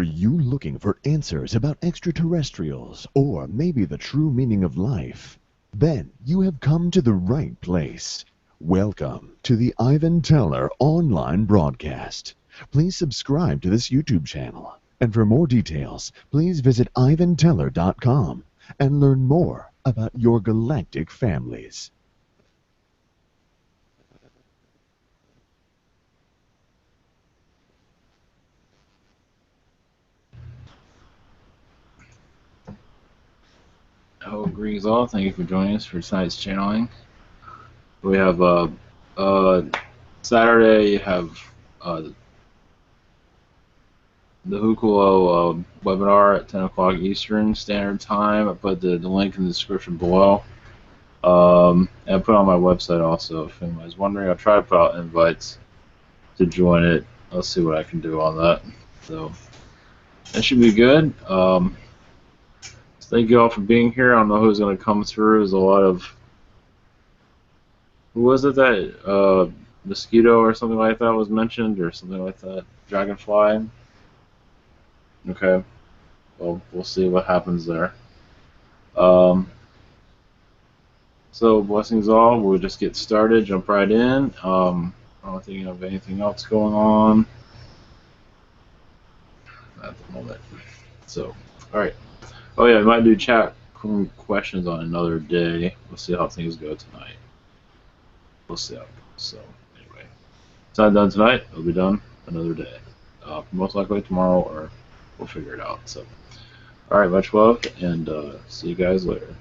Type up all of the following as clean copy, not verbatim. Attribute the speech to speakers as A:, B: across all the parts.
A: you looking for answers about extraterrestrials or maybe the true meaning of life? Then you have come to the right place. Welcome to the Ivan Teller online broadcast. Please subscribe to this YouTube channel. And for more details, please visit ivanteller.com and learn more about your galactic families.
B: Oh, greetings all. Thank you for joining us for tonight's channeling. We have Saturday, you have the Hukulo webinar at 10 o'clock Eastern Standard Time. I put the link in the description below. And I put it on my website also. If anybody's wondering, I'll try to put out invites to join it. I'll see what I can do on that. So that should be good. Thank you all for being here. I don't know who's going to come through. There's a lot of... Who was it that... mosquito or something like that was mentioned, or something like that? Dragonfly? Okay. Well, we'll see what happens there. So, blessings all. We'll just get started, jump right in. I don't think you have anything else going on at the moment. So, alright. Oh yeah, we might do chat questions on another day. We'll see how things go tonight. We'll see how it goes. So, anyway. It's not done tonight. It'll be done another day. Most likely tomorrow, or we'll figure it out. So, alright, much love, and see you guys later.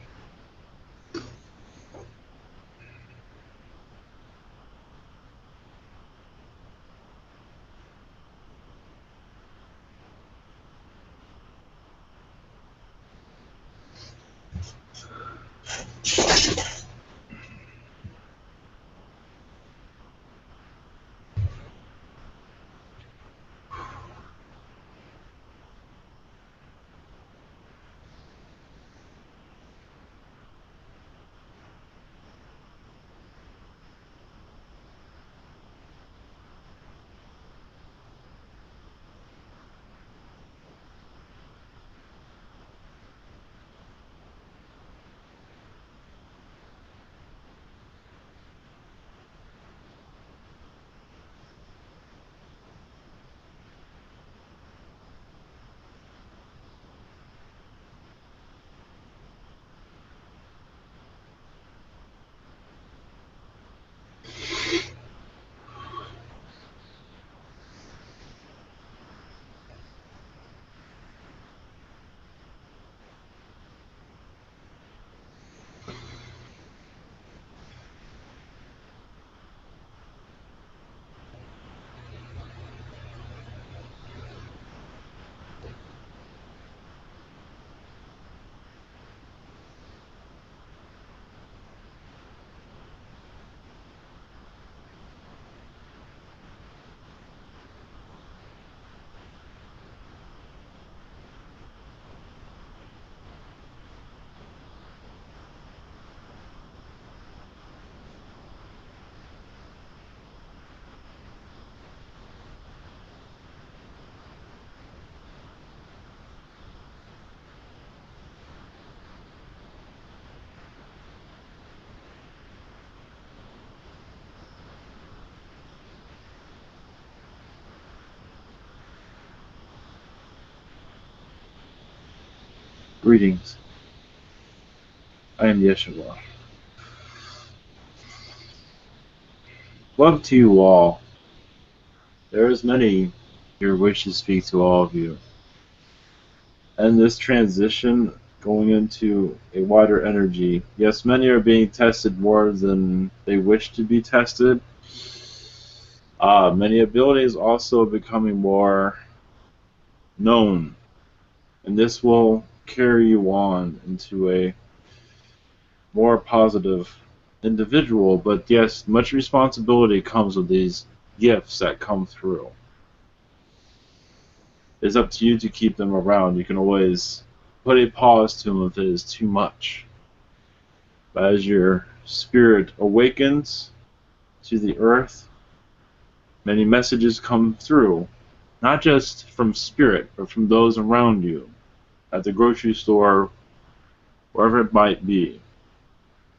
B: Greetings. I am Yeshua. Love to you all. There is many your wish to speak to all of you. And this transition going into a wider energy. Yes, many are being tested more than they wish to be tested. Many abilities also becoming more known. And this will carry you on into a more positive individual. But yes, much responsibility comes with these gifts that come through. It's up to you to keep them around. You can always put a pause to them if it is too much. But as your spirit awakens to the earth, many messages come through, not just from spirit, but from those around you, at the grocery store, wherever it might be.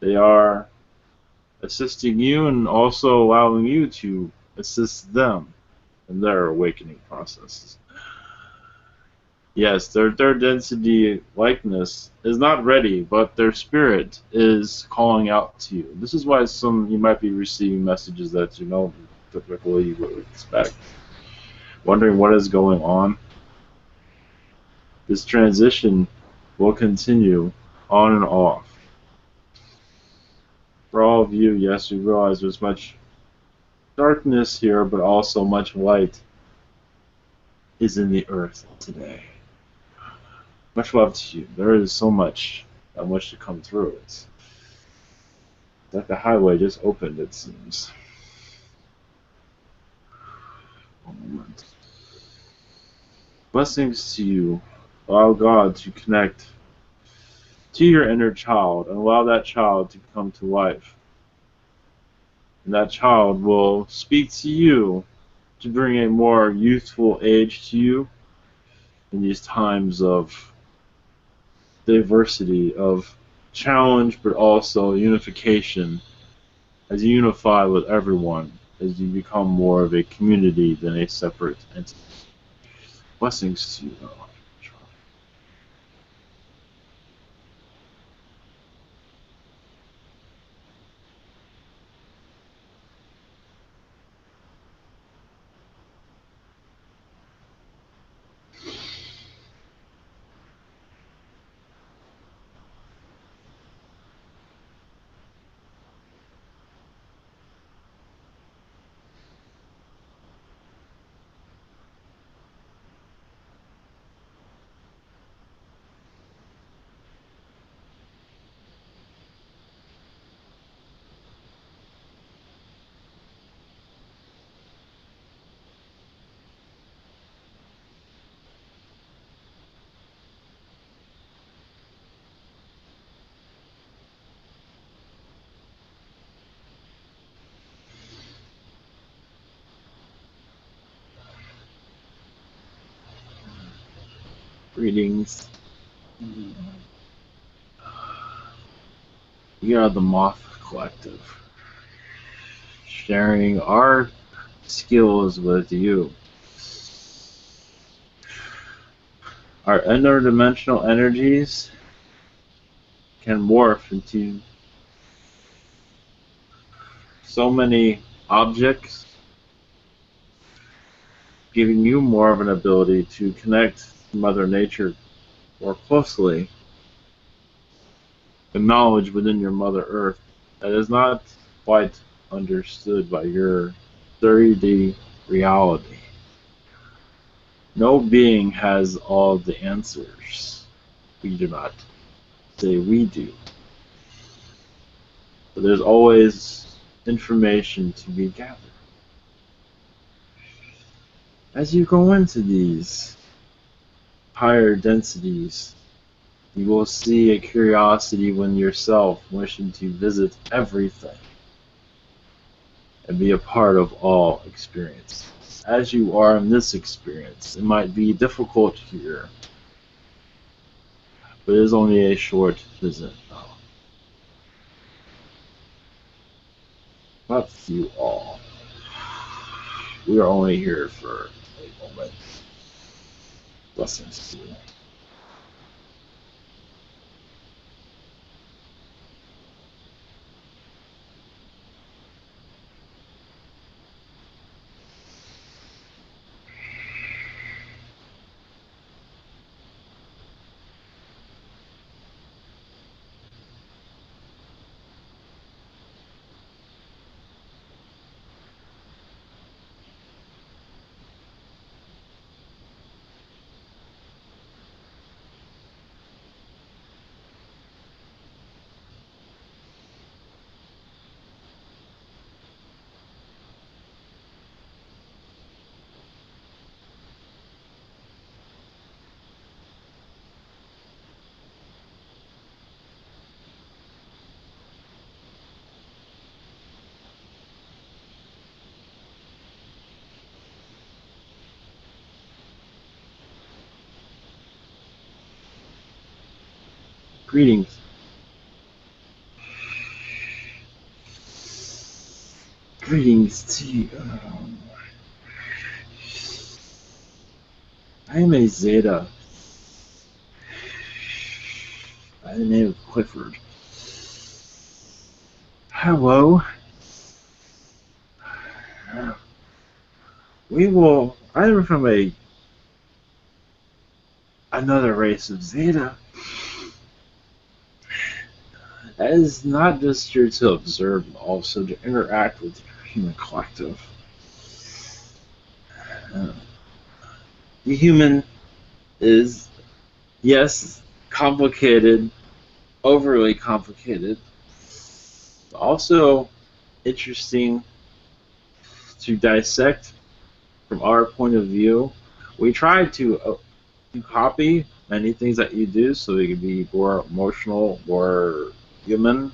B: They are assisting you and also allowing you to assist them in their awakening processes. Yes, their third density likeness is not ready, but their spirit is calling out to you. This is why you might be receiving messages that you don't typically would expect. Wondering what is going on. This transition will continue on and off. For all of you, yes, we realize there's much darkness here, but also much light is in the earth today. Much love to you. There is so much I wish to come through. It's like the highway just opened, it seems. One moment. Blessings to you. Allow God to connect to your inner child and allow that child to come to life. And that child will speak to you to bring a more youthful age to you in these times of diversity, of challenge, but also unification, as you unify with everyone, as you become more of a community than a separate entity. Blessings to you, though. Greetings. We are the Moth Collective, sharing our skills with you. Our interdimensional energies can morph into so many objects, giving you more of an ability to connect to Mother Nature more closely, the knowledge within your Mother Earth that is not quite understood by your 3D reality. No being has all the answers. We do not say we do. But there's always information to be gathered. As you go into these higher densities, you will see a curiosity within yourself wishing to visit everything and be a part of all experience. As you are in this experience, it might be difficult here, but it is only a short visit. Not you all. We are only here for a moment. Blessings to you. Greetings. Greetings to you. I am a Zeta by the name of Clifford. Hello. I'm from another race of Zeta. That is not just here to observe, but also to interact with the human collective. The human is, yes, complicated, overly complicated, but also interesting to dissect from our point of view. We try to copy many things that you do so we can be more emotional, more human,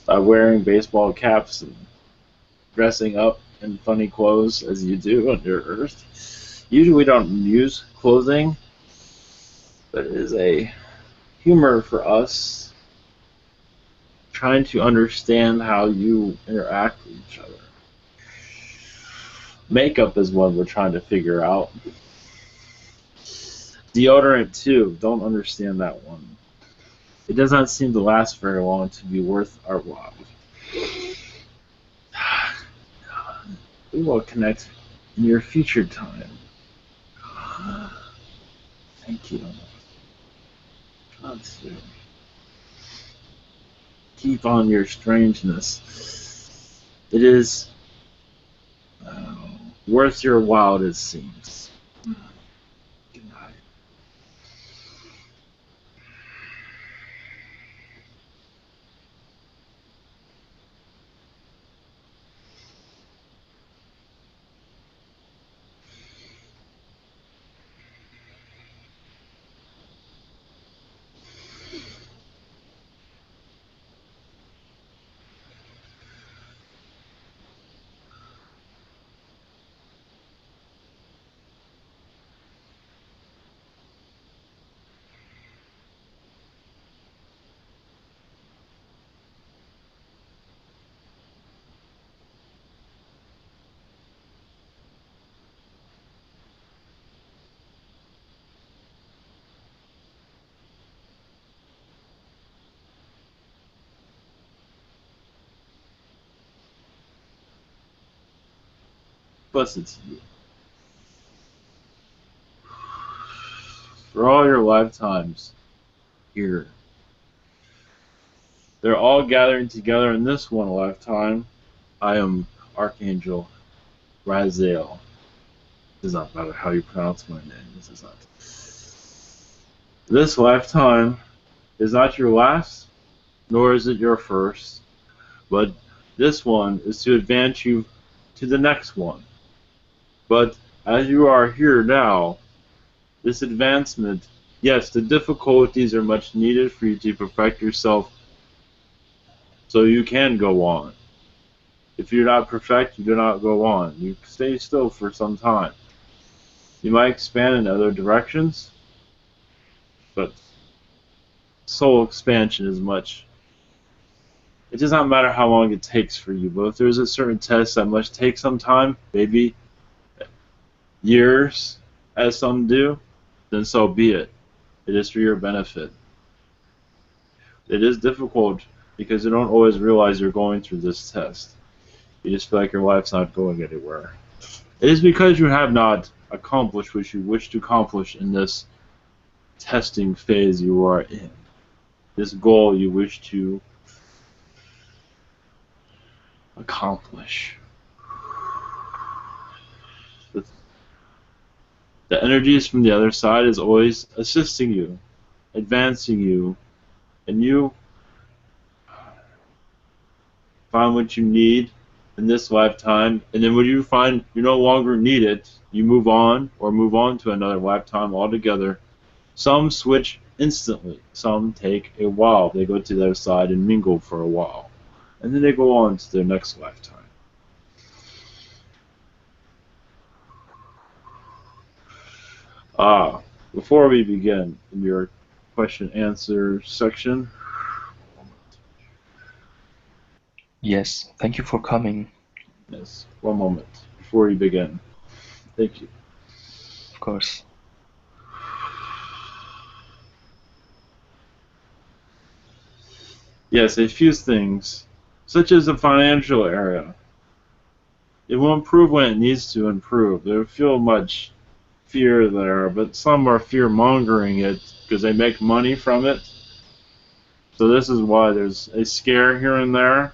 B: by wearing baseball caps and dressing up in funny clothes as you do on your Earth. Usually we don't use clothing, but it is a humor for us trying to understand how you interact with each other. Makeup is one we're trying to figure out. Deodorant too, don't understand that one. It does not seem to last very long to be worth our while. We will connect in your future time. Thank you. Let's keep on your strangeness. It is worth your while, it seems. Good night. Blessed to you. For all your lifetimes here, they're all gathering together in this one lifetime. I am Archangel Raziel. It does not matter how you pronounce my name. This is not. This lifetime is not your last, nor is it your first, but this one is to advance you to the next one. But as you are here now, this advancement, yes, the difficulties are much needed for you to perfect yourself so you can go on. If you're not perfect, you do not go on. You stay still for some time. You might expand in other directions, but soul expansion is much. It does not matter how long it takes for you, but if there's a certain test that must take some time, maybe years, as some do, then so be it. It is for your benefit. It is difficult because you don't always realize you're going through this test. You just feel like your life's not going anywhere. It is because you have not accomplished what you wish to accomplish in this testing phase you are in. This goal you wish to accomplish. The energies from the other side is always assisting you, advancing you, and you find what you need in this lifetime, and then when you find you no longer need it, you move on or move on to another lifetime altogether. Some switch instantly, some take a while. They go to the other side and mingle for a while, and then they go on to their next lifetime. Before we begin in your question answer section.
C: Yes, thank you for coming.
B: Yes, one moment before you begin. Thank you.
C: Of course.
B: Yes, a few things, such as the financial area. It will improve when it needs to improve. There feel much fear there, but some are fear mongering it because they make money from it. So this is why there's a scare here and there,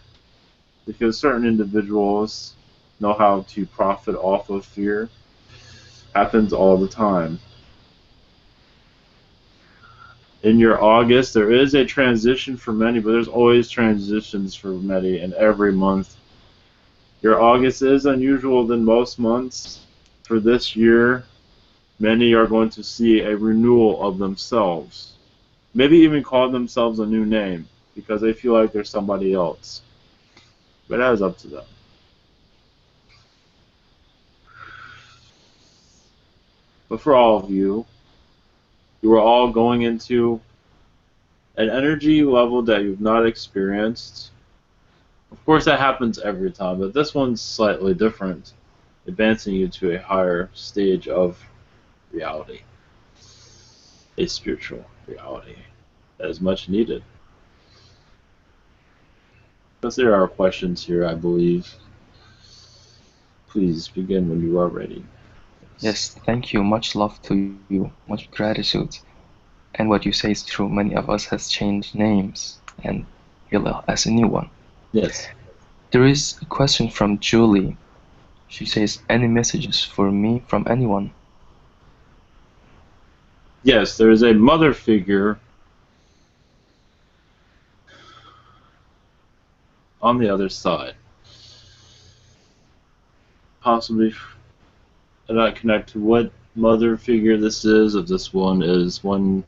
B: because certain individuals know how to profit off of fear. Happens all the time. In your August, there is a transition for many, but there's always transitions for many in every month. Your August is unusual than most months. For this year, many are going to see a renewal of themselves. Maybe even call themselves a new name because they feel like they're somebody else. But that is up to them. But for all of you, you are all going into an energy level that you've not experienced. Of course, that happens every time, but this one's slightly different, advancing you to a higher stage of reality, a spiritual reality that is much needed. Because there are questions here, I believe. Please begin when you are ready.
C: Yes, thank you. Much love to you. Much gratitude. And what you say is true. Many of us has changed names and really as a new one.
B: Yes.
C: There is a question from Julie. She says, any messages for me from anyone?
B: Yes, there is a mother figure on the other side. Possibly not connect to what mother figure this is, if this one is one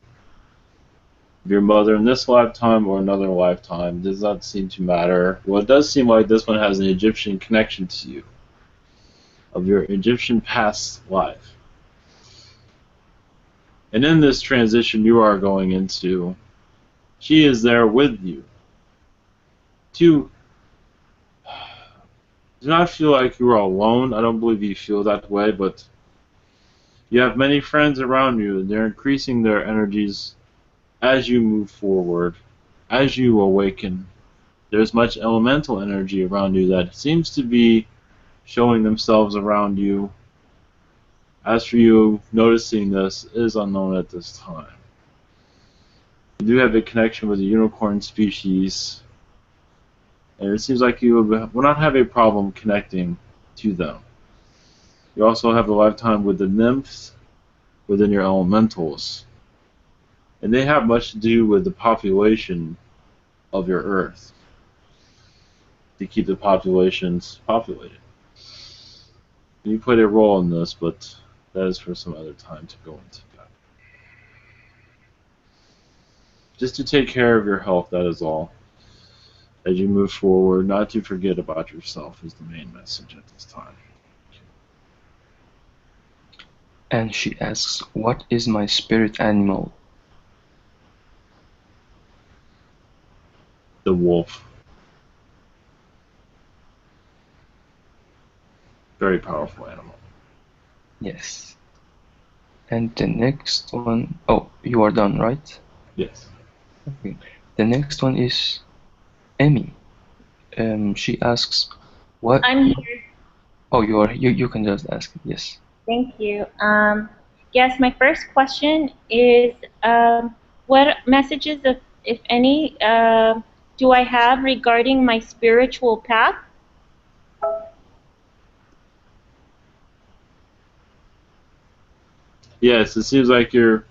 B: of your mother in this lifetime or another lifetime. Does not seem to matter. Well, it does seem like this one has an Egyptian connection to you, of your Egyptian past life. And in this transition you are going into, she is there with you. To do not feel like you are alone. I don't believe you feel that way, but you have many friends around you, and they're increasing their energies as you move forward, as you awaken. There's much elemental energy around you that seems to be showing themselves around you. As for you, noticing this is unknown at this time. You do have a connection with the unicorn species, and it seems like you will not have a problem connecting to them. You also have a lifetime with the nymphs within your elementals, and they have much to do with the population of your Earth, to keep the populations populated. You played a role in this, but that is for some other time to go into that. Just to take care of your health, that is all. As you move forward, not to forget about yourself is the main message at this time.
C: And she asks, what is my spirit animal?
B: The wolf. Very powerful animal.
C: Yes. And the next one, oh, you are done, right?
B: Yes.
C: Okay. The next one is Emmy. She asks, what?
D: I'm here.
C: Oh, you can just ask it. Yes.
D: Thank you. Yes, my first question is, what messages, if any, do I have regarding my spiritual path?
B: Yes, it seems like you're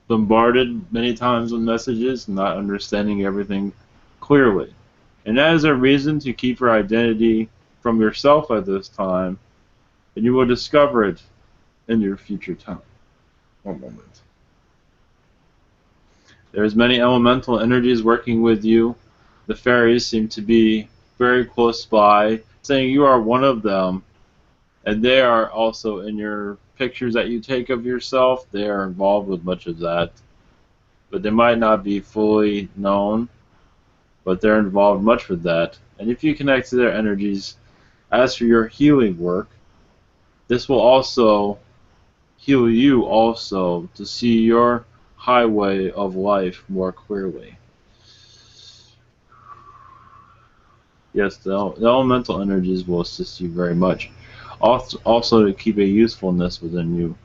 B: bombarded many times with messages, not understanding everything clearly. And that is a reason to keep your identity from yourself at this time, and you will discover it in your future time. One moment. There's many elemental energies working with you. The fairies seem to be very close by, saying you are one of them, and they are also in your pictures that you take of yourself. They are involved with much of that. but they might not be fully known, but they're involved much with that. And if you connect to their energies, as for your healing work, this will also heal you also to see your highway of life more clearly. Yes, the elemental energies will assist you very much. Also to keep a usefulness within you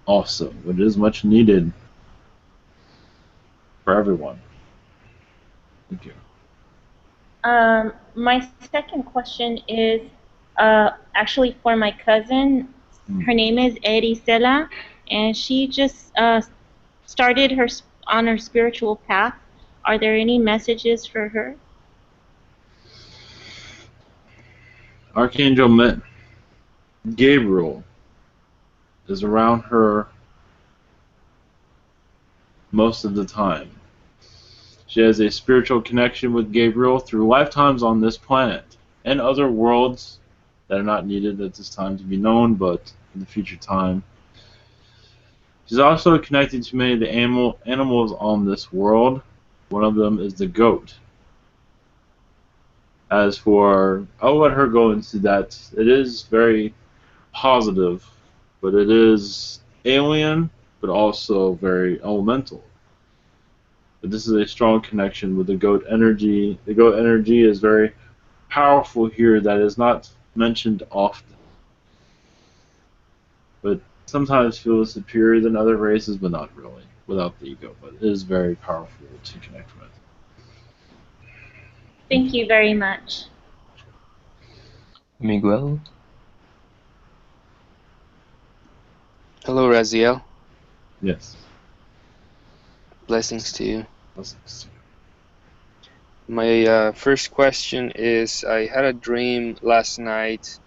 B: also, which is much needed for everyone. Thank you.
D: My second question is actually for my cousin. Her name is Erisela, and she just started on her spiritual path. Are there any messages for her?
B: Archangel Gabriel is around her most of the time. She has a spiritual connection with Gabriel through lifetimes on this planet and other worlds that are not needed at this time to be known, but in the future time. She's also connected to many of the animals on this world. One of them is the goat. As for, I'll let her go into that. It is very positive, but it is alien, but also very elemental. But this is a strong connection with the goat energy. The goat energy is very powerful here, that is not mentioned often, but sometimes feels superior than other races, but not really, without the ego. But it is very powerful to connect with.
D: Thank you very much.
C: Miguel?
E: Hello, Raziel.
B: Yes.
E: Blessings to you.
B: Blessings.
E: My first question is, I had a dream last night.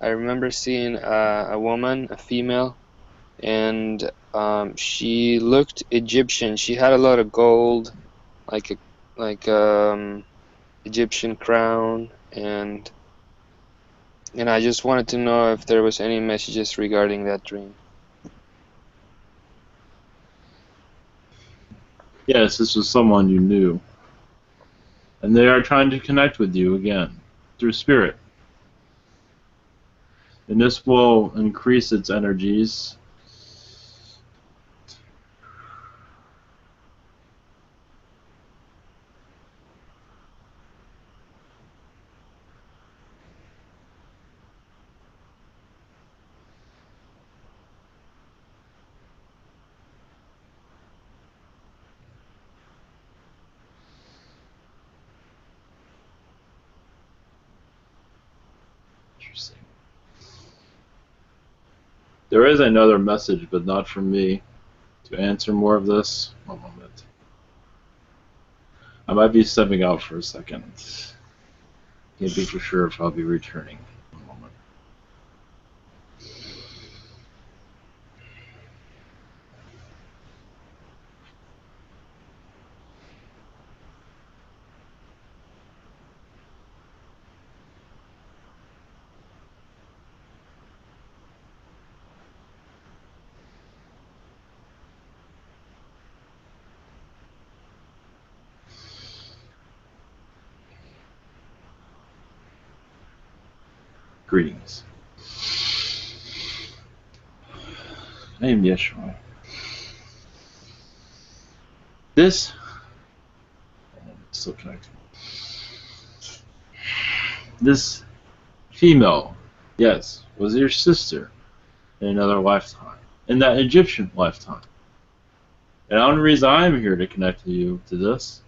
E: I remember seeing a woman, a female, and she looked Egyptian. She had a lot of gold, like Egyptian crown, and I just wanted to know if there was any messages regarding that dream.
B: Yes, this was someone you knew. And they are trying to connect with you again through spirit. And this will increase its energies. Interesting. There is another message, but not from me, to answer more of this. One moment. I might be stepping out for a second. Can't be for sure if I'll be returning. One moment. Greetings. I am Yeshua. This... Still connecting. This female, yes, was your sister in another lifetime. In that Egyptian lifetime. And the only reason I'm here to connect you to this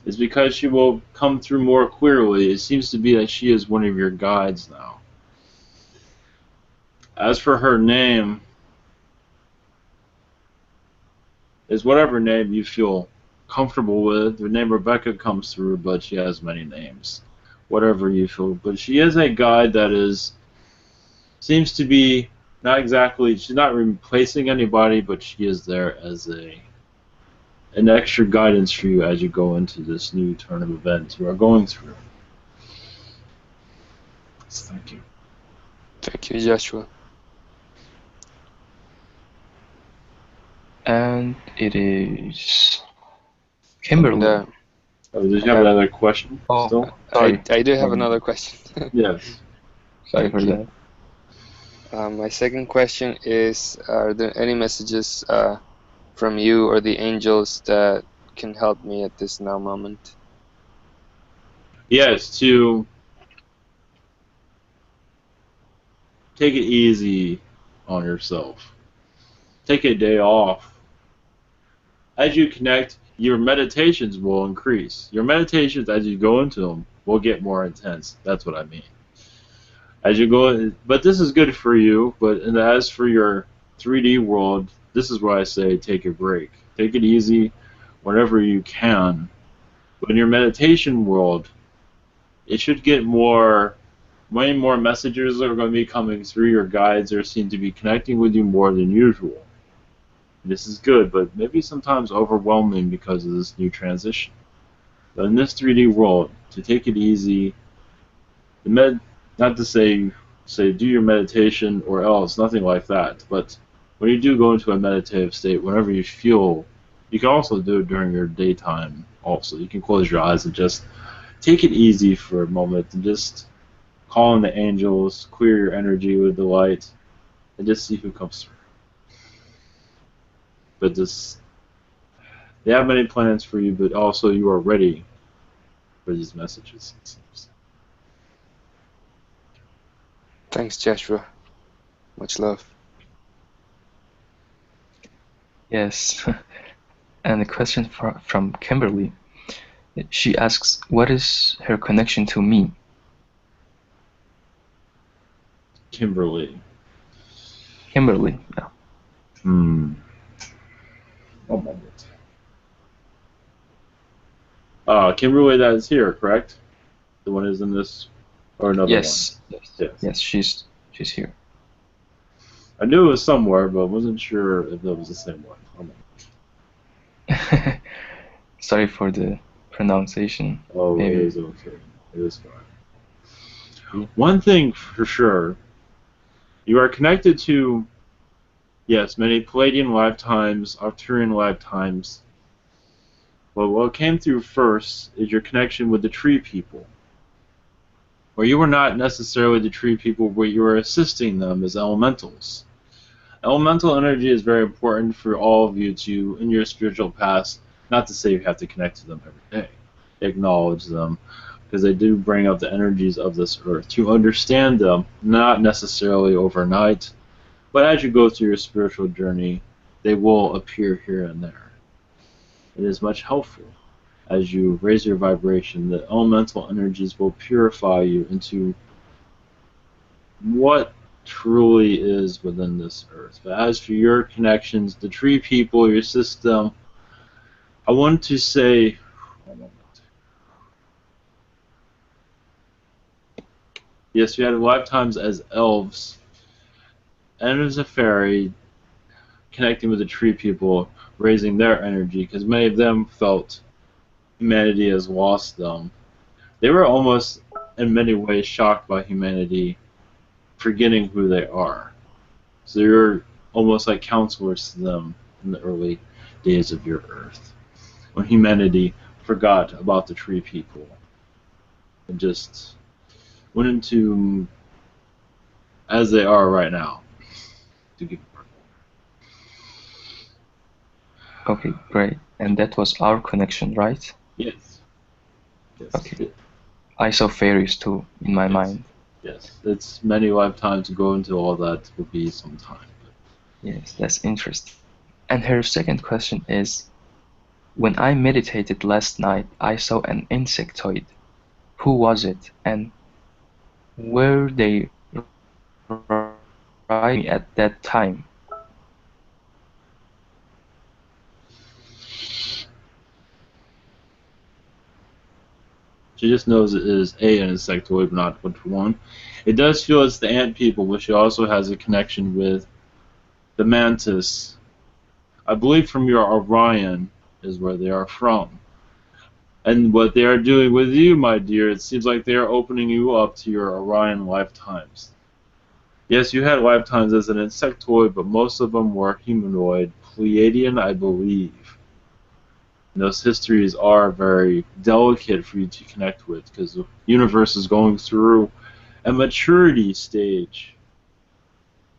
B: is because she will come through more clearly. It seems to be that she is one of your guides now. As for her name, is whatever name you feel comfortable with. The name Rebecca comes through, but she has many names. Whatever you feel. But she is a guide that seems to be not exactly, she's not replacing anybody, but she is there as an extra guidance for you as you go into this new turn of events you are going through. So thank you.
E: Thank you, Joshua.
C: And it is
E: And
C: Kimberly.
B: Oh, did
E: I
B: you have
E: have
B: another question
C: Oh,
B: still?
C: sorry.
E: I do have another question.
B: Yes.
C: Sorry for that.
E: My second question is, are there any messages from you or the angels that can help me at this now moment?
B: Yes, to take it easy on yourself. Take a day off. As you connect, your meditations will increase. Your meditations, as you go into them, will get more intense. That's what I mean. As you go, but this is good for you. But and as for your 3D world, this is where I say take a break. Take it easy whenever you can. But in your meditation world, it should get more. Many more messages are going to be coming through. Your guides are seen to be connecting with you more than usual. This is good, but maybe sometimes overwhelming because of this new transition. But in this 3D world, to take it easy, not to say do your meditation or else, nothing like that. But when you do go into a meditative state, whenever you feel, you can also do it during your daytime. Also, you can close your eyes and just take it easy for a moment and just call on the angels, clear your energy with the light, and just see who comes through. But this, they have many plans for you, but also you are ready for these messages, it seems.
E: Thanks, Joshua. Much love.
C: Yes. And a question from Kimberly. She asks, what is her connection to me?
B: Kimberly.
C: Kimberly. Yeah.
B: One moment. Kimberly that is here, correct? The one is in this, or another
C: Yes.
B: one?
C: Yes.
B: Yes.
C: Yes, she's here.
B: I knew it was somewhere, but I wasn't sure if that was the same one. One moment.
C: Sorry for the pronunciation.
B: Oh,
C: Maybe.
B: it is okay. It is fine. One thing for sure, you are connected to, yes, many Palladian lifetimes, Arcturian lifetimes. But what came through first is your connection with the tree people, where you were not necessarily the tree people, but you were assisting them as elementals. Elemental energy is very important for all of you to, in your spiritual past, not to say you have to connect to them every day, acknowledge them, because they do bring up the energies of this earth. To understand them, not necessarily overnight, but as you go through your spiritual journey, they will appear here and there. It is much helpful. As you raise your vibration, the elemental energies will purify you into what truly is within this earth. But as for your connections, the tree people, your system, I want to say, yes, you had lifetimes as elves and as a fairy, connecting with the tree people, raising their energy, because many of them felt humanity has lost them. They were almost, in many ways, shocked by humanity forgetting who they are. So you're almost like counselors to them in the early days of your earth, when humanity forgot about the tree people and just went into as they are right now. To give
C: Okay, great. And that was our connection, right?
B: Yes. Yes.
C: Okay. I saw fairies too in my mind.
B: Yes. It's many lifetimes to go into all that would be some time.
C: Yes, that's interesting. And her second question is, when I meditated last night, I saw an insectoid. Who was it? And were they riding me at that time?
B: She just knows it is an insectoid, but not which one. It does feel it's the ant people, but she also has a connection with the mantis. I believe from your Orion is where they are from. And what they are doing with you, my dear, it seems like they are opening you up to your Orion lifetimes. Yes, you had lifetimes as an insectoid, but most of them were humanoid, Pleiadian, I believe. And those histories are very delicate for you to connect with because the universe is going through a maturity stage.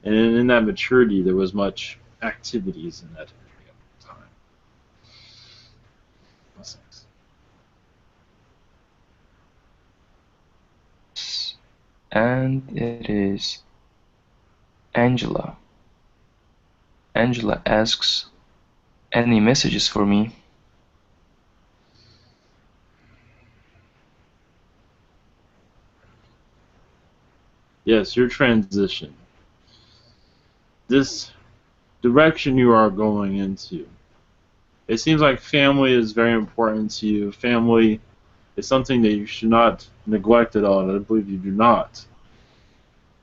B: And in that maturity, there was much activities in that area at the time. Blessings.
C: And it is Angela. Angela asks, any messages for me?
B: Yes, your transition. This direction you are going into. It seems like family is very important to you. Family is something that you should not neglect at all, and I believe you do not.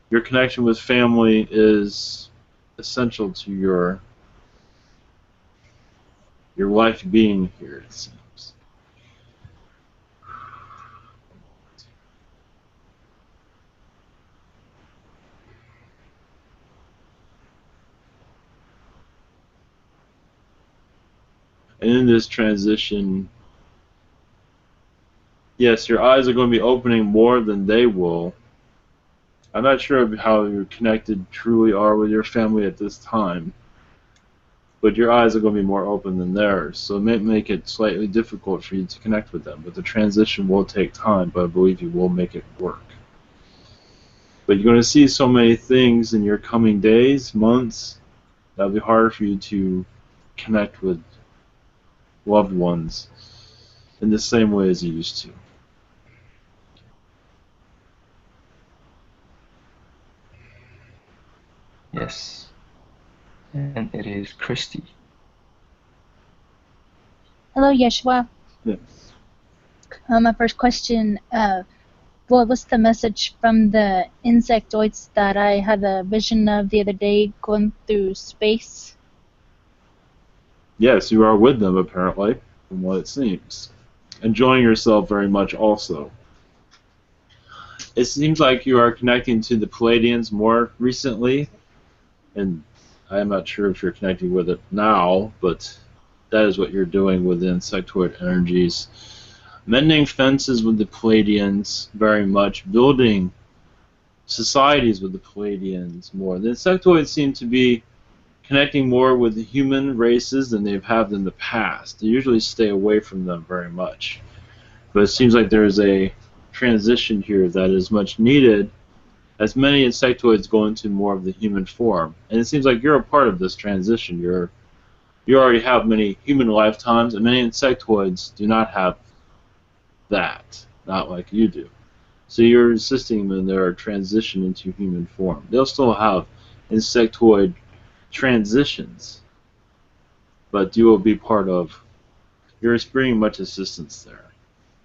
B: Your connection with family is essential to your life being here, it seems. And in this transition, yes, your eyes are going to be opening more than they will. I'm not sure how you're connected truly are with your family at this time, but your eyes are going to be more open than theirs, so it may make it slightly difficult for you to connect with them. But the transition will take time, but I believe you will make it work. But you're going to see so many things in your coming days, months, that'll be harder for you to connect with loved ones in the same way as you used to.
C: Yes. And it is Christy.
F: Hello, Yeshua.
B: Yes.
F: My first question, what was the message from the insectoids that I had a vision of the other day going through space?
B: Yes, you are with them apparently, from what it seems. Enjoying yourself very much also. It seems like you are connecting to the Pleiadians more recently, and I'm not sure if you're connecting with it now, but that is what you're doing with the insectoid energies. Mending fences with the Pleiadians very much, building societies with the Pleiadians more. The insectoids seem to be connecting more with the human races than they've had in the past. They usually stay away from them very much. But it seems like there's a transition here that is much needed as many insectoids go into more of the human form. And it seems like you're a part of this transition. You already have many human lifetimes, and many insectoids do not have that, not like you do. So you're assisting them in their transition into human form. They'll still have insectoid transitions, but you will be part of, you're bringing much assistance there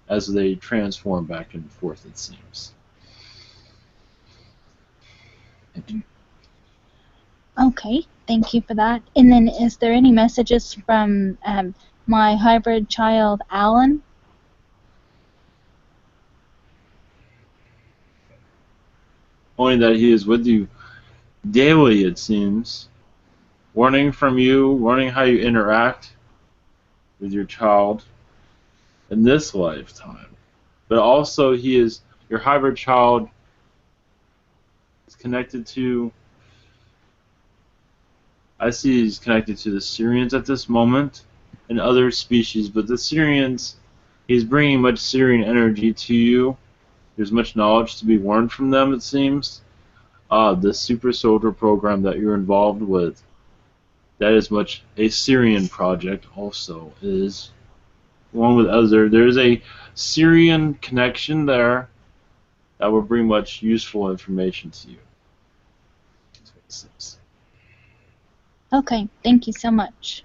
B: as they transform back and forth, it seems.
F: Okay, thank you for that. And then is there any messages from my hybrid child, Alan?
B: Only that he is with you daily, it seems, learning from you, learning how you interact with your child in this lifetime. But also he is, your hybrid child is connected to, I see he's connected to the Syrians at this moment and other species, but the Syrians, he's bringing much Syrian energy to you. There's much knowledge to be learned from them, it seems. The super soldier program that you're involved with, that is much a Syrian project also. Is along with other, there's a Syrian connection there that will bring much useful information to you.
F: Okay, thank you so much.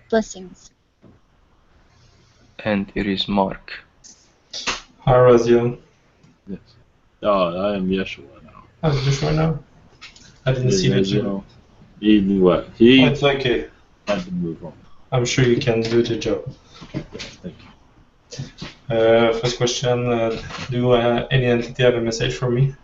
F: Blessings.
C: And it is Mark.
G: Hi, Raziel.
B: Yes. I am Yeshua now.
G: How's Yeshua now? I didn't see the job.
B: He knew what? He
G: It's okay.
B: had to move on.
G: I'm sure you can do the job.
B: Thank you.
G: First question, do any entity have a message for me?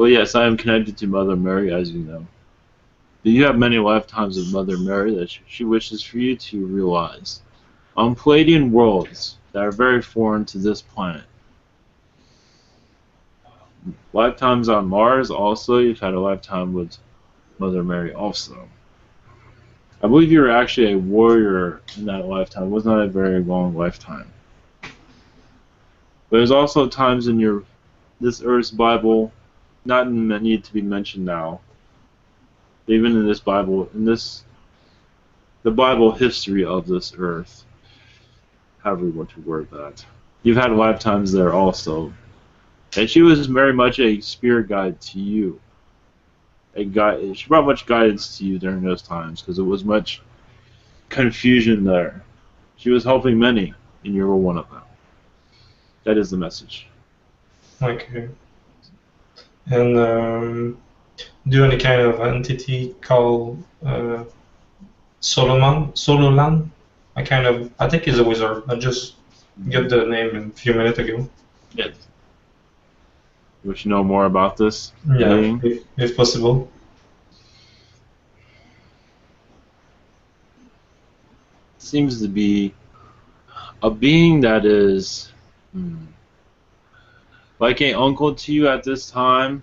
B: Well, yes, I am connected to Mother Mary, as you know. But you have many lifetimes of Mother Mary that she wishes for you to realize. On Palladian worlds that are very foreign to this planet. Lifetimes on Mars also, you've had a lifetime with Mother Mary also. I believe you were actually a warrior in that lifetime. It was not a very long lifetime. But there's also times in this Earth's Bible, not need to be mentioned now. Even in this Bible, the Bible history of this Earth, however you want to word that. You've had lifetimes there also. And she was very much a spirit guide to you. She brought much guidance to you during those times because it was much confusion there. She was helping many, and you were one of them. That is the message.
G: Okay. And do any kind of entity called Sololan? I think he's a wizard. I just got the name a few minutes ago.
B: Yes. You wish to know more about this?
G: Yeah, if possible.
B: Seems to be a being that is like an uncle to you at this time,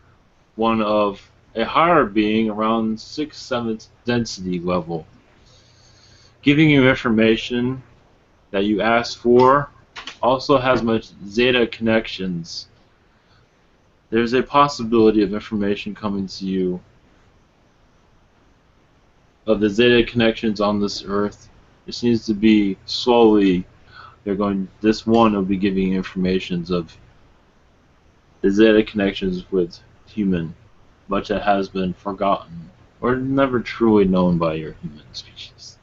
B: one of a higher being around 6th, 7th density level, giving you information that you asked for, also has much Zeta connections. There's a possibility of information coming to you of the Zeta connections on this Earth. It seems to be slowly this one will be giving informations of the Zeta connections with human, much that has been forgotten or never truly known by your human species.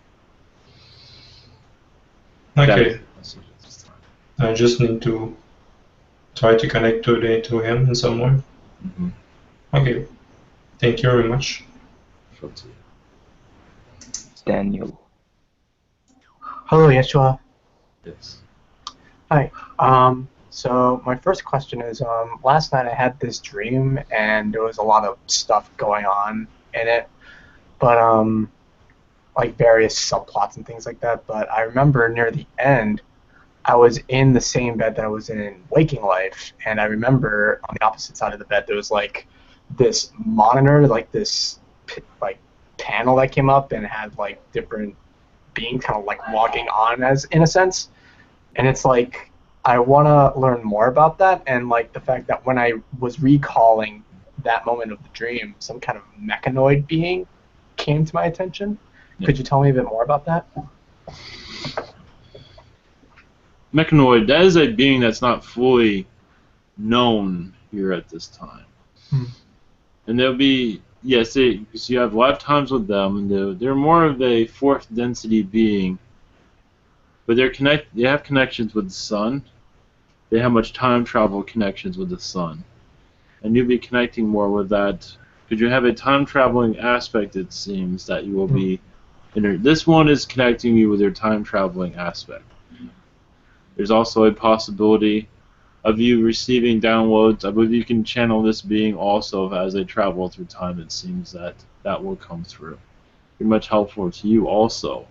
G: Okay. I just need to try to connect to him in some way.
B: Mm-hmm.
G: Okay. Thank you very much.
C: Daniel.
H: Hello, Yeshua.
B: Yes.
H: Hi. So my first question is, last night I had this dream and there was a lot of stuff going on in it, but like various subplots and things like that. But I remember near the end, I was in the same bed that I was in waking life, and I remember on the opposite side of the bed there was like this monitor, like this like panel that came up and had like different beings kind of like logging on as in a sense, and it's like I want to learn more about that, and like the fact that when I was recalling that moment of the dream, some kind of mechanoid being came to my attention. Yeah. Could you tell me a bit more about that?
B: Mechanoid, that is a being that's not fully known here at this time. And there'll be, yes, because you have lifetimes with them, and they're more of a 4th density being, but they have connections with the sun. They have much time travel connections with the sun. And you'll be connecting more with that, because you have a time traveling aspect, it seems, that you will be, this one is connecting you with your time traveling aspect. There's also a possibility of you receiving downloads. I believe you can channel this being also as they travel through time. It seems that will come through. Be much helpful to you also.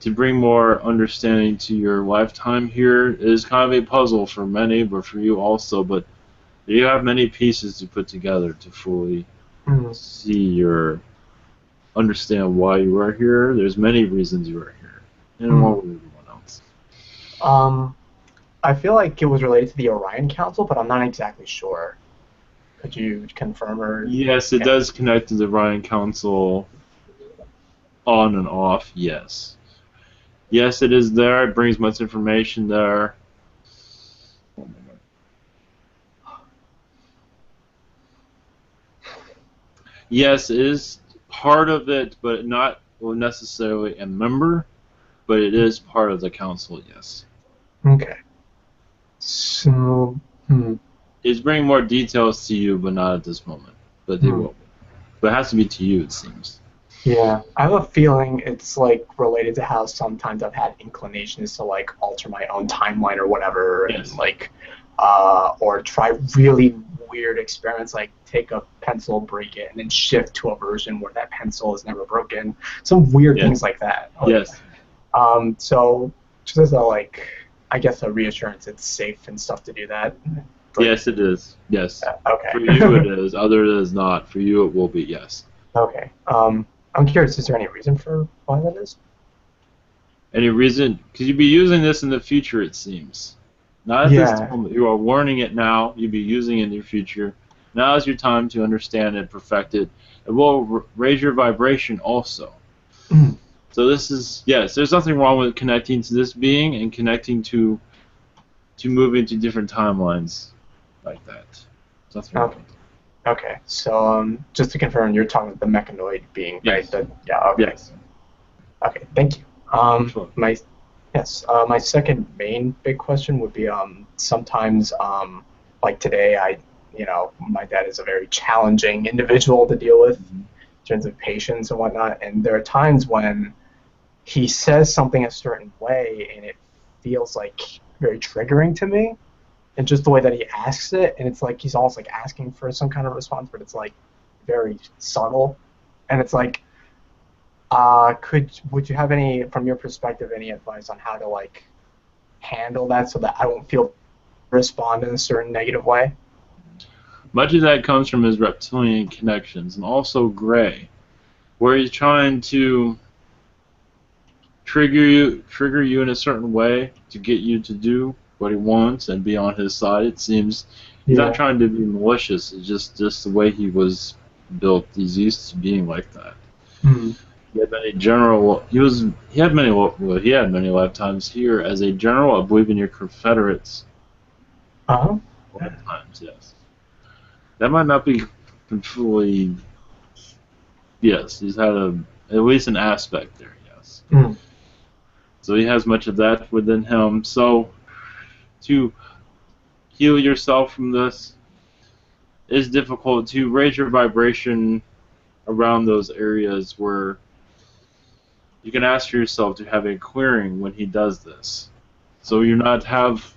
B: To bring more understanding to your lifetime here is kind of a puzzle for many, but for you also. But you have many pieces to put together to fully see understand why you are here. There's many reasons you are here, and more with everyone else.
H: I feel like it was related to the Orion Council, but I'm not exactly sure. Could you confirm or?
B: Yes, it does connect to the Orion Council on and off, yes. Yes, it is there. It brings much information there. Yes, it is part of it, but not necessarily a member, but it is part of the council, yes.
H: Okay. So,
B: It's bringing more details to you, but not at this moment. But they will. But it has to be to you, it seems.
H: Yeah, I have a feeling it's like related to how sometimes I've had inclinations to like alter my own timeline or whatever, and like, or try really, weird experiments, like take a pencil, break it, and then shift to a version where that pencil is never broken. Some weird things like that. Like,
B: Yes.
H: So just as a like, I guess a reassurance, it's safe and stuff to do that. Like,
B: Yes, it is. Yes.
H: Okay.
B: For you, it is. Others, not. For you, it will be. Yes.
H: Okay. I'm curious. Is there any reason for why that is?
B: Any reason? Because you'd be using this in the future, it seems. Not at this moment. You are learning it now. You'd be using it in your future. Now is your time to understand and perfect it. It will raise your vibration also.
H: Mm.
B: So this is, yes, there's nothing wrong with connecting to this being and connecting to moving to different timelines like that. There's nothing wrong with it.
H: Okay. So just to confirm, you're talking about the mechanoid being,
B: Yes.
H: right? Okay.
B: Yes.
H: Okay. Thank you.
B: Sure.
H: My second main big question would be sometimes like today my dad is a very challenging individual to deal with in terms of patience and whatnot, and there are times when he says something a certain way and it feels like very triggering to me, and just the way that he asks it, and it's like he's almost like asking for some kind of response, but it's like very subtle, and it's like would you have any, from your perspective, any advice on how to like handle that so that I won't feel respond in a certain negative way?
B: Much of that comes from his reptilian connections, and also Gray, where he's trying to trigger you in a certain way to get you to do what he wants and be on his side. It seems he's not trying to be malicious. It's just the way he was built. He's used to being like that.
H: Mm-hmm.
B: He had many lifetimes here as a general, I believe, in your Confederates. Lifetimes, yes. That might not be completely. Yes, he's had at least an aspect there. Yes.
H: Mm.
B: So he has much of that within him. So to heal yourself from this is difficult. To raise your vibration around those areas where you can ask yourself to have a clearing when he does this. So you not have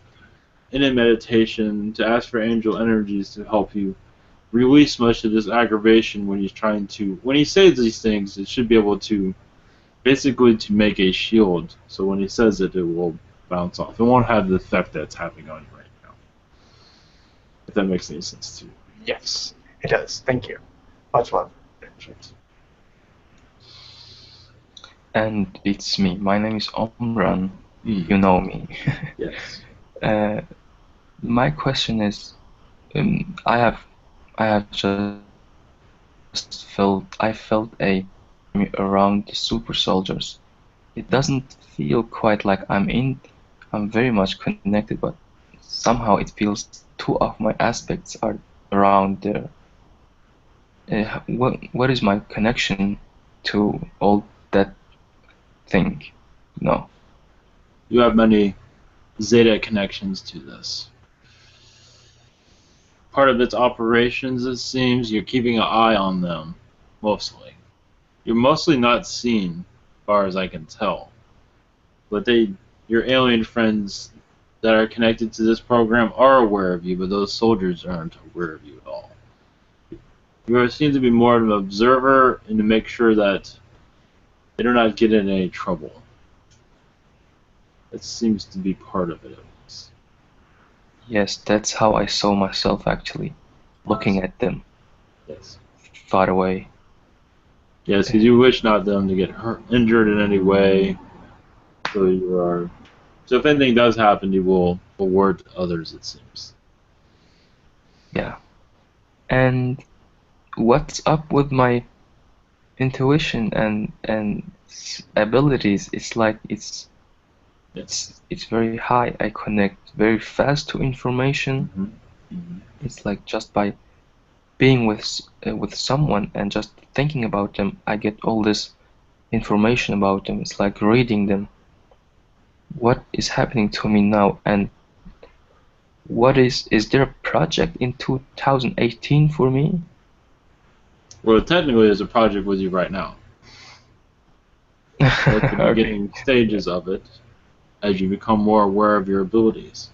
B: in a meditation to ask for angel energies to help you release much of this aggravation when when he says these things, it should be able to basically to make a shield. So when he says it, it will bounce off. It won't have the effect that it's having on you right now. If that makes any sense to you.
H: Yes, it does. Thank you. Much love.
C: And it's me. My name is Omran. You know me.
B: Yes.
C: My question is, I felt a around the super soldiers. It doesn't feel quite like I'm very much connected, but somehow it feels two of my aspects are around there. What is my connection to all that thing? No.
B: You have many Zeta connections to this. Part of its operations, it seems, you're keeping an eye on them, mostly. You're mostly not seen, as far as I can tell. But your alien friends that are connected to this program are aware of you, but those soldiers aren't aware of you at all. You seem to be more of an observer and to make sure that they do not get in any trouble. That seems to be part of it.
C: Yes, that's how I saw myself actually, looking at them.
B: Yes.
C: Far away.
B: Yes, because you wish not them to get hurt, injured in any way. So if anything does happen, you will award others, it seems.
C: Yeah. And what's up with my intuition and abilities? It's like it's very high. I connect very fast to information. It's like just by being with someone and just thinking about them, I get all this information about them. It's like reading them. What is happening to me now? And is there a project in 2018 for me?
B: Well, technically, there's a project with you right now. At the beginning stages of it, as you become more aware of your abilities.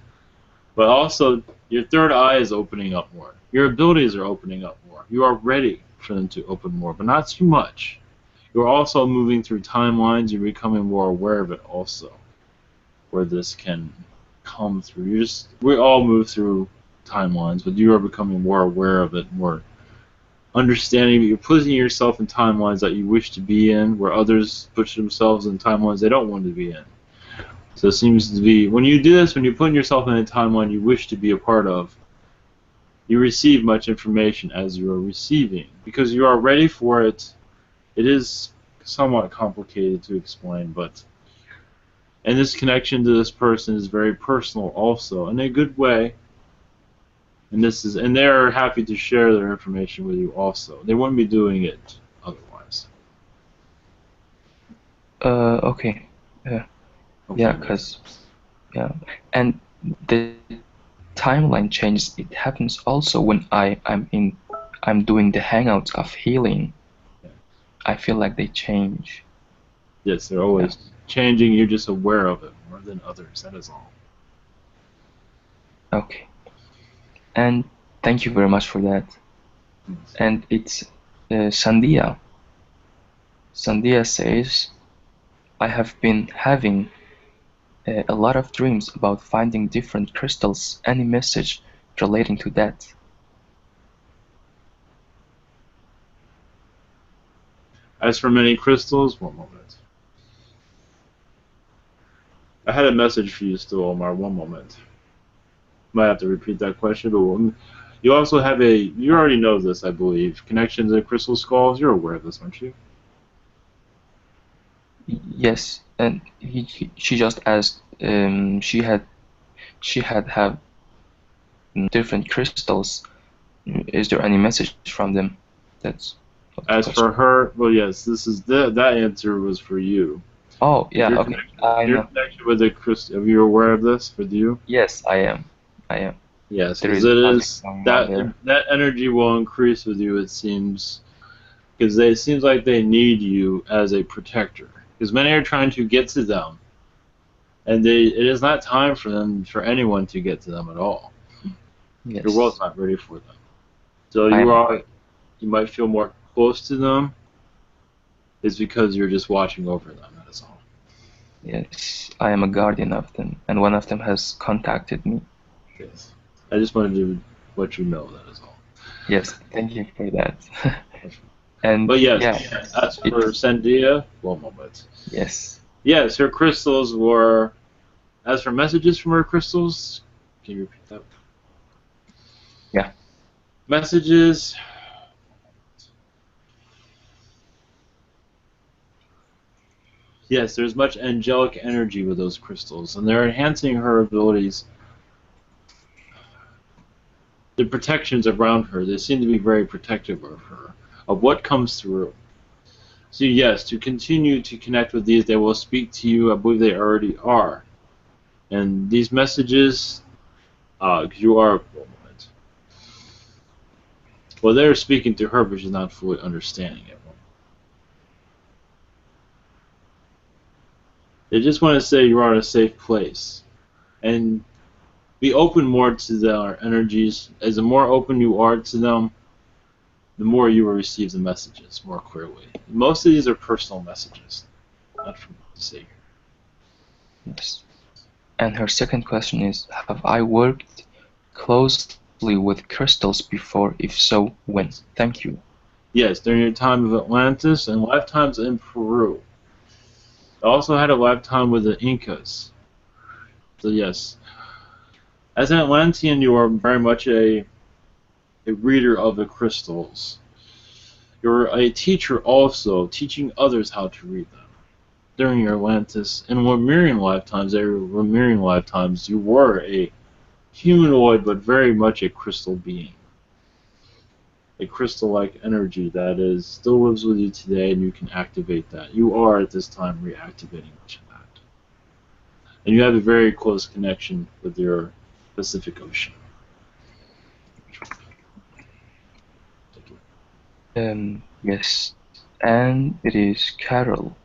B: But also, your third eye is opening up more. Your abilities are opening up more. You are ready for them to open more, but not too much. You're also moving through timelines. You're becoming more aware of it also, where this can come through. We all move through timelines, but you are becoming more aware of it, more understanding. You're putting yourself in timelines that you wish to be in, where others put themselves in timelines they don't want to be in. So it seems to be, when you do this, when you put yourself in a timeline you wish to be a part of, you receive much information as you are receiving. Because you are ready for it. It is somewhat complicated to explain, but and this connection to this person is very personal also, in a good way. And they're happy to share their information with you also. They wouldn't be doing it otherwise.
C: Okay.
B: Okay.
C: Yeah, and the timeline changes. It happens also when I'm doing the hangouts of healing.
B: Yeah.
C: I feel like they change.
B: Yes, they're always changing. You're just aware of it more than others. That is all.
C: Okay. And thank you very much for that. And it's Sandia. Sandia says, I have been having a lot of dreams about finding different crystals. Any message relating to that?
B: As for many crystals, one moment. I had a message for you still, Omar. One moment. Might have to repeat that question, but you also have you already know this, I believe, connection to crystal skulls. You're aware of this, aren't you?
C: Yes, and she just asked. She had different crystals. Is there any message from them? That's
B: as for her. Well, yes, this is that answer was for you.
C: Oh yeah, okay. I
B: your
C: know.
B: connection with the crystal. Are you aware of this for you?
C: Yes, I am.
B: Yes,
C: There
B: because
C: is
B: it
C: magic
B: is
C: going on
B: that
C: there.
B: that energy will increase with you. It seems because it seems like they need you as a protector. Because many are trying to get to them, and it is not time for anyone to get to them at all.
C: Yes.
B: Your world's not ready for them. So you might feel more close to them. It's because you're just watching over them. That is all.
C: Yes, I am a guardian of them, and one of them has contacted me.
B: Yes. I just wanted to let you know that is all.
C: Yes, thank you for that.
B: But yes, as for Sandia, one moment.
C: Yes.
B: Yes, her crystals were. As for messages from her crystals, can you repeat that?
C: Yeah.
B: Messages. Yes, there's much angelic energy with those crystals, and they're enhancing her abilities. The protections around her, they seem to be very protective of her, of what comes through. So yes, to continue to connect with these, they will speak to you. I believe they already are. And these messages, you are. Well, they're speaking to her, but she's not fully understanding it. They just want to say you are in a safe place. And be open more to their energies. As the more open you are to them, the more you will receive the messages more clearly. Most of these are personal messages, not from the Savior.
C: Yes. And her second question is, have I worked closely with crystals before? If so, when? Thank you.
B: Yes, during your time of Atlantis and lifetimes in Peru. I also had a lifetime with the Incas. So yes, as an Atlantean, you are very much a reader of the crystals. You're a teacher also, teaching others how to read them. During your Atlantis and Lemurian lifetimes, you were a humanoid, but very much a crystal being. A crystal-like energy that still lives with you today, and you can activate that. You are at this time reactivating much of that. And you have a very close connection with your Pacific Ocean.
C: Yes. And it is Carol.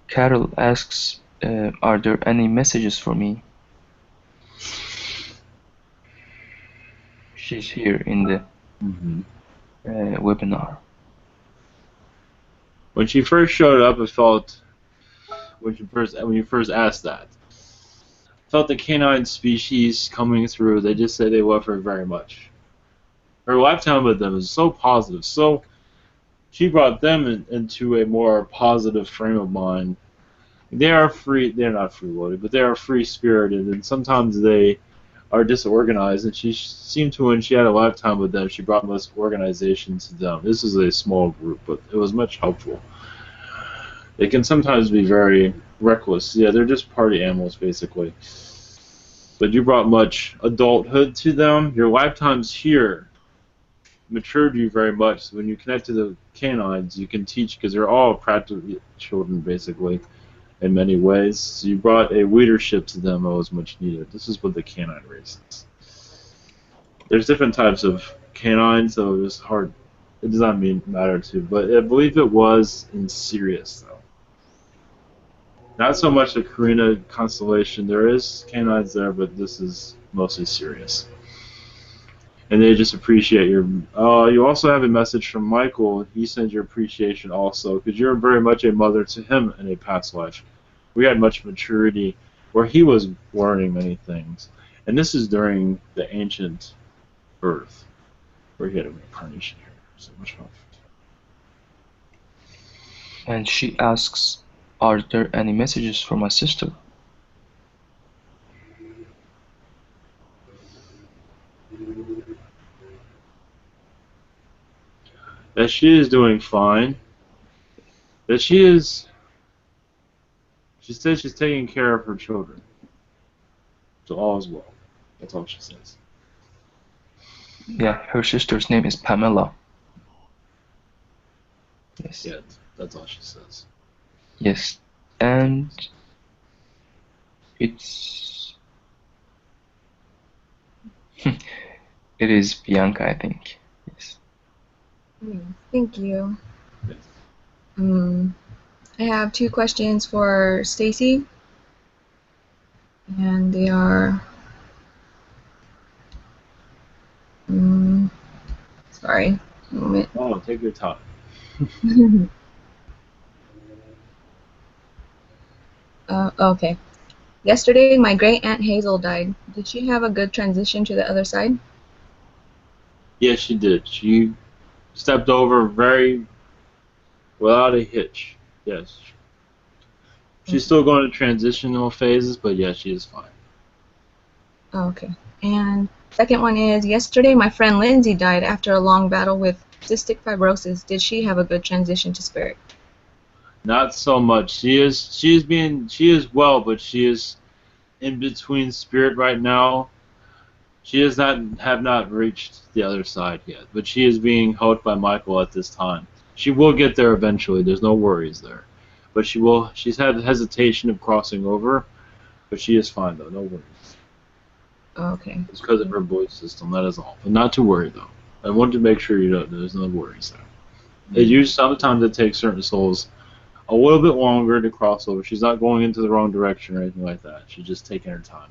C: Carol asks, are there any messages for me? She's here in the webinar.
B: When she first showed up, it felt when you first asked that, felt the canine species coming through. They just say they love her very much. Her lifetime with them is so positive. So she brought them into a more positive frame of mind. They are free. They're not free-loaded, but they are free-spirited, and sometimes they are disorganized. And she seemed to, when she had a lifetime with them, she brought most organization to them. This is a small group, but it was much helpful. They can sometimes be very reckless. Yeah, they're just party animals, basically. But you brought much adulthood to them. Your lifetimes here matured you very much. So when you connect to the canines, you can teach, because they're all practically children, basically, in many ways. So you brought a leadership to them that was much needed. This is what the canine race is. There's different types of canines, so it's hard. It does not matter to, but I believe it was in Sirius, though. Not so much the Carina constellation. There is canines there, but this is mostly Sirius. And they just appreciate your... you also have a message from Michael. He sends your appreciation also, because you're very much a mother to him in a past life. We had much maturity where he was learning many things. And this is during the ancient Earth, where he had a reincarnation here. So much fun.
C: And she asks, are there any messages for my sister?
B: That she is doing fine. That she says she's taking care of her children. So all is well. That's all she says.
C: Yeah, her sister's name is Pamela. Yes.
B: Yeah, that's all she says.
C: Yes, and it's... it is Bianca, I think. Yes.
I: Thank you.
B: Yes.
I: I have 2 questions for Stacy, and they are... sorry, a moment.
B: Oh, take your time.
I: Okay. Yesterday, my great aunt Hazel died. Did she have a good transition to the other side?
B: Yes, she did. She stepped over without a hitch. Yes. She's still going to transitional phases, but yes, she is fine.
I: Oh, okay. And second one is, yesterday my friend Lindsay died after a long battle with cystic fibrosis. Did she have a good transition to spirit?
B: Not so much. She is well, but she is in between spirit right now. She have not reached the other side yet, but she is being helped by Michael at this time. She will get there eventually. There's no worries there, but she's had hesitation of crossing over, but she is fine though. No worries.
I: Okay.
B: It's because of her voice system. That is all. But not to worry though. I want to make sure there's no worries there. Sometimes it takes certain souls a little bit longer to cross over. She's not going into the wrong direction or anything like that. She's just taking her time.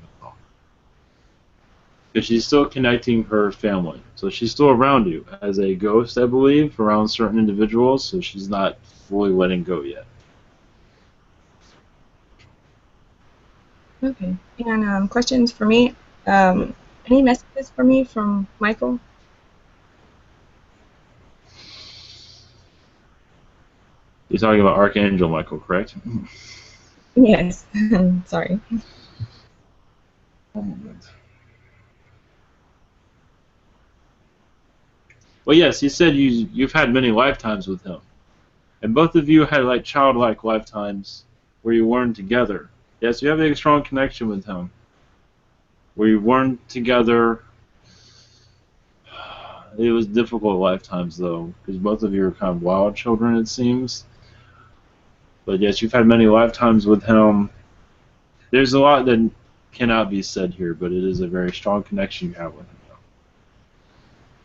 B: Because she's still connecting her family. So she's still around you as a ghost, I believe, around certain individuals, so she's not fully letting go yet.
I: Okay. And questions for me? Any messages for me from Michael?
B: You're talking about Archangel Michael, correct?
I: Yes. Sorry.
B: One moment. Well, yes, he said you've had many lifetimes with him. And both of you had like childlike lifetimes where you learned together. Yes, you have a strong connection with him. Where you learned together. It was difficult lifetimes though, because both of you are kind of wild children, it seems. But yes, you've had many lifetimes with him. There's a lot that cannot be said here, but it is a very strong connection you have with him.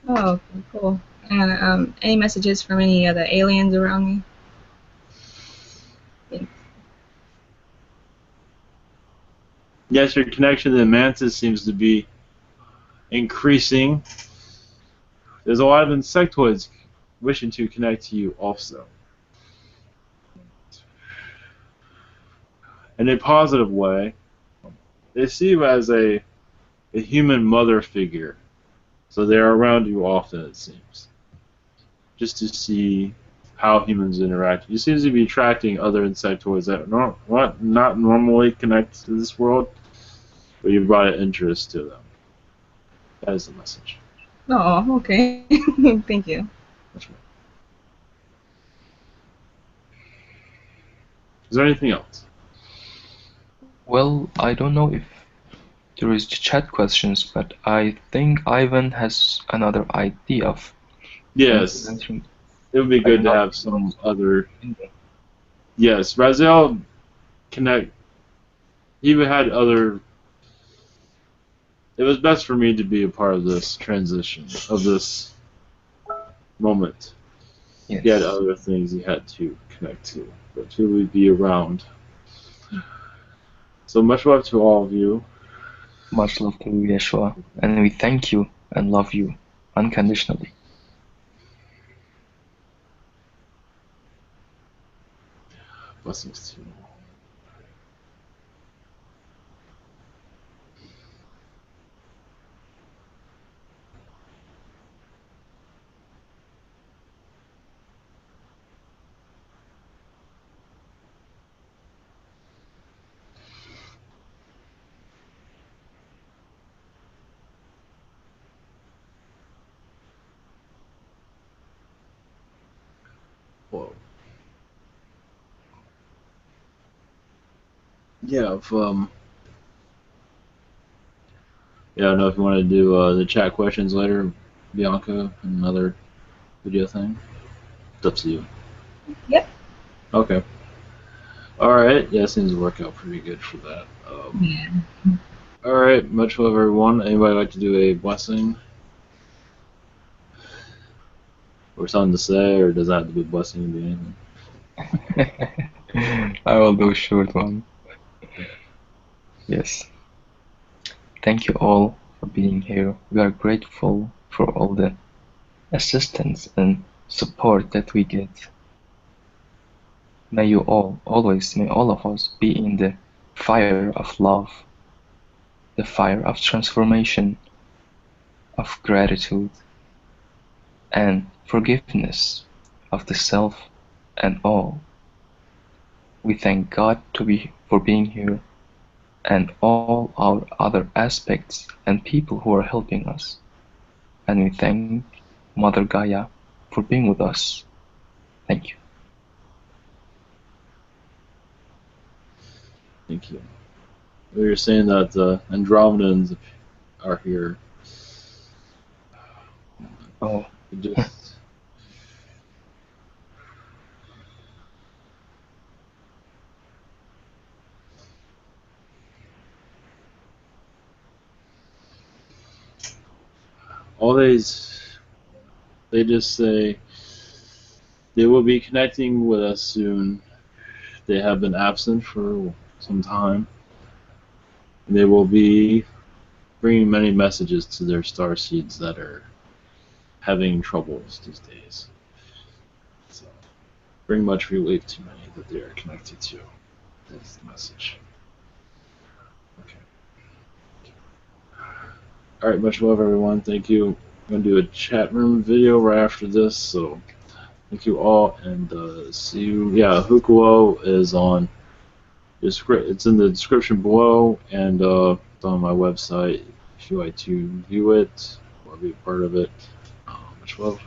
I: Oh, okay, cool. And any messages from any of the aliens around me? Thanks.
B: Yes, your connection to the mantis seems to be increasing. there's a lot of insectoids wishing to connect to you also. In a positive way, they see you as a human mother figure. So they're around you often, it seems. Just to see how humans interact. You seem to be attracting other insectoids that not normally connect to this world, but you brought an interest to them. That is the message.
I: Oh, okay. Thank you.
B: That's right. Is there anything else?
C: Well, I don't know if there is chat questions, but I think Ivan has another idea of
B: Yes.
C: answering.
B: It would be good to have some other. Yes, Raziel connect. He had other. It was best for me to be a part of this transition, of this moment.
C: Yes.
B: He had other things he had to connect to, but he would be around. So much love to all of you.
C: Much love to you, Yeshua, and we thank you and love you unconditionally.
B: Blessings to you. Whoa. Yeah, I don't know if you want to do the chat questions later, Bianca, another video thing. It's up to you.
I: Yep.
B: Okay. Alright, yeah, it seems to work out pretty good for that.
I: Yeah.
B: Alright, much love everyone. Anybody like to do a blessing? Or something to say, or does that have to be a blessing to be anything?
C: I will do a short one. Yes. Thank you all for being here. We are grateful for all the assistance and support that we get. May you all, always, may all of us be in the fire of love, the fire of transformation, of gratitude, and forgiveness of the self and all. We thank God for being here and all our other aspects and people who are helping us. And we thank Mother Gaia for being with us. Thank you.
B: Thank you. We were saying that the Andromedans are here.
C: Oh.
B: Just always, they just say they will be connecting with us soon. They have been absent for some time. They will be bringing many messages to their starseeds that are having troubles these days. So, bring much relief to many that they are connected to. That's the message. Okay. Alright, much love everyone. Thank you. I'm going to do a chat room video right after this, so thank you all, and see you. Yeah, Hukuo is on. It's in the description below, and it's on my website if you like to view it or be a part of it. Much love.